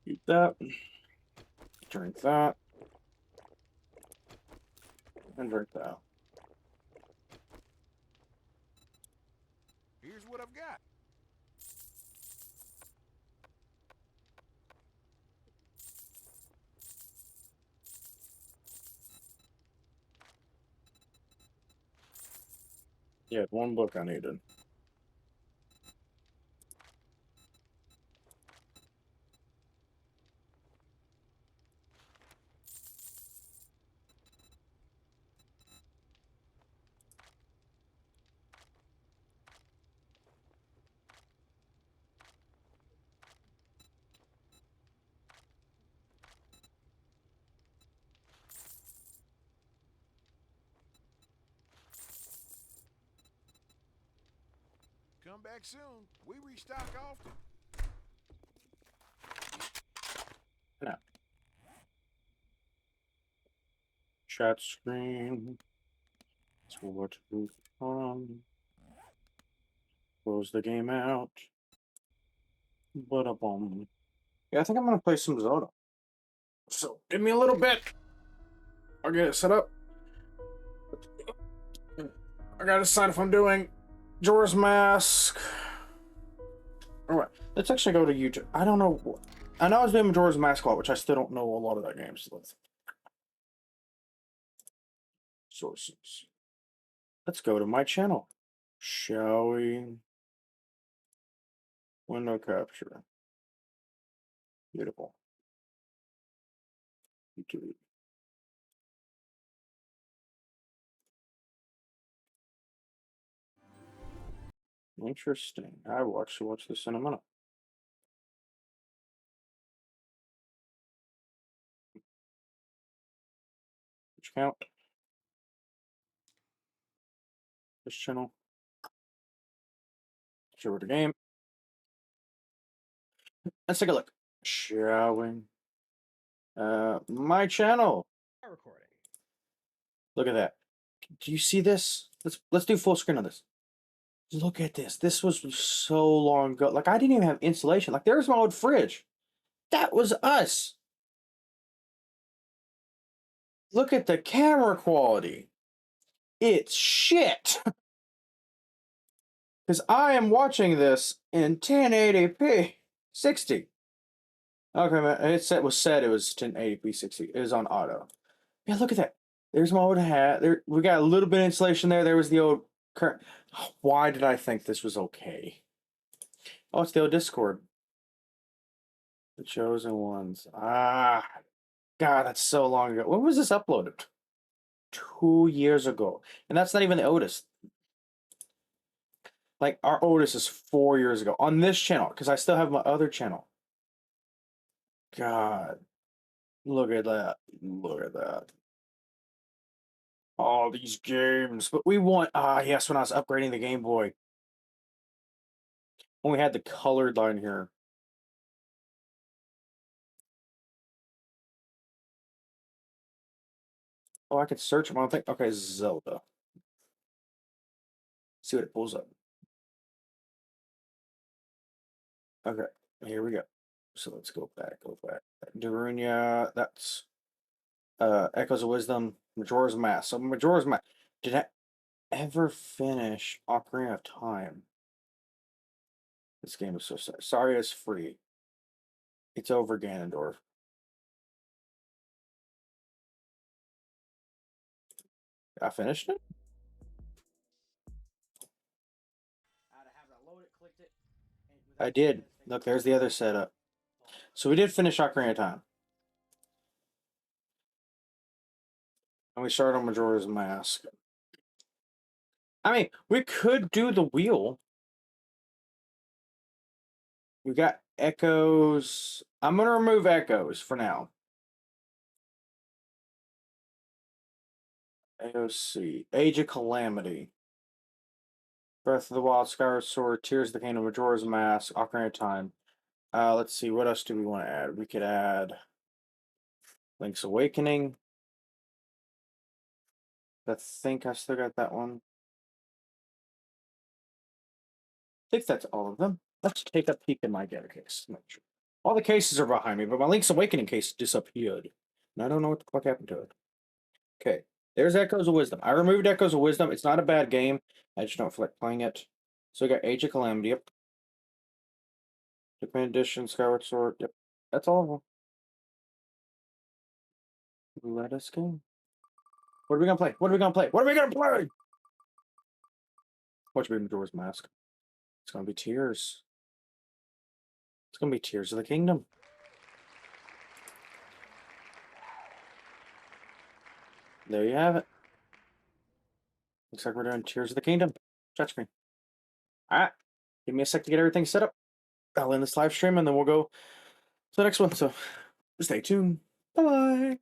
Eat that. Drink that. And drink that. Here's what I've got. Yeah, one book I needed. Come back soon. We restock often. No. Chat screen. So what to close the game out. But yeah, I think I'm gonna play some Zelda. So give me a little bit. I'll get it set up. I gotta decide if I'm doing Jorah's Mask. Alright, let's actually go to YouTube. I don't know. I know I was doing Majora's Mask a lot, which I still don't know a lot of that game. So sources. Let's go to my channel. Shall we? Window capture. Beautiful. YouTube. Interesting. I will actually watch this in a minute. Which count? This channel. Show the game. Let's take a look. Shall we? My channel. Recording. Look at that. Do you see this? Let's do full screen on this. Look at this. This was so long ago. Like I didn't even have insulation. Like there's my old fridge. That was us. Look at the camera quality. It's shit. Because I am watching this in 1080p 60. Okay, man. It was set it was 1080p 60. It was on auto. Yeah, look at that. There's my old hat. There, we got a little bit of insulation there. There was the old current. Why did I think this was okay? Oh, it's the old Discord. The Chosen Ones. Ah, God, that's so long ago. When was this uploaded? 2 years ago. And that's not even the oldest. Like, our oldest is 4 years ago. On this channel, because I still have my other channel. God. Look at that. Look at that. All these games. But we want... yes, when I was upgrading the Game Boy. When we had the colored line here. Oh, I could search them. I don't think... Okay, Zelda. See what it pulls up. Okay, here we go. So let's go back. Darunia, that's Echoes of Wisdom, Majora's Mask. So Majora's Mask. Did I ever finish Ocarina of Time? This game is so sad. Sorry, it's free. It's over Ganondorf. I finished it? I did. Look, there's the other setup. So we did finish Ocarina of Time. And we started on Majora's Mask. I mean, we could do the wheel. We got Echoes. I'm going to remove Echoes for now. AOC. Age of Calamity. Breath of the Wild, Skyward Sword, Tears of the Kingdom, Majora's Mask, Ocarina of Time. Let's see, what else do we want to add? We could add Link's Awakening. I think I still got that one. I think that's all of them. Let's take a peek in my data case. Make sure. All the cases are behind me, but my Link's Awakening case disappeared. And I don't know what the fuck happened to it. Okay, there's Echoes of Wisdom. I removed Echoes of Wisdom. It's not a bad game. I just don't feel like playing it. So we got Age of Calamity. Yep. Japan Edition, Skyward Sword. Yep. That's all of them. Let us go. What are we gonna play? What are we gonna play? What are we gonna play? Watch me Majora's Mask. It's gonna be Tears. It's gonna be Tears of the Kingdom. There you have it. Looks like we're doing Tears of the Kingdom. Chat screen. Alright. Give me a sec to get everything set up. I'll end this live stream and then we'll go to the next one. So stay tuned. Bye-bye.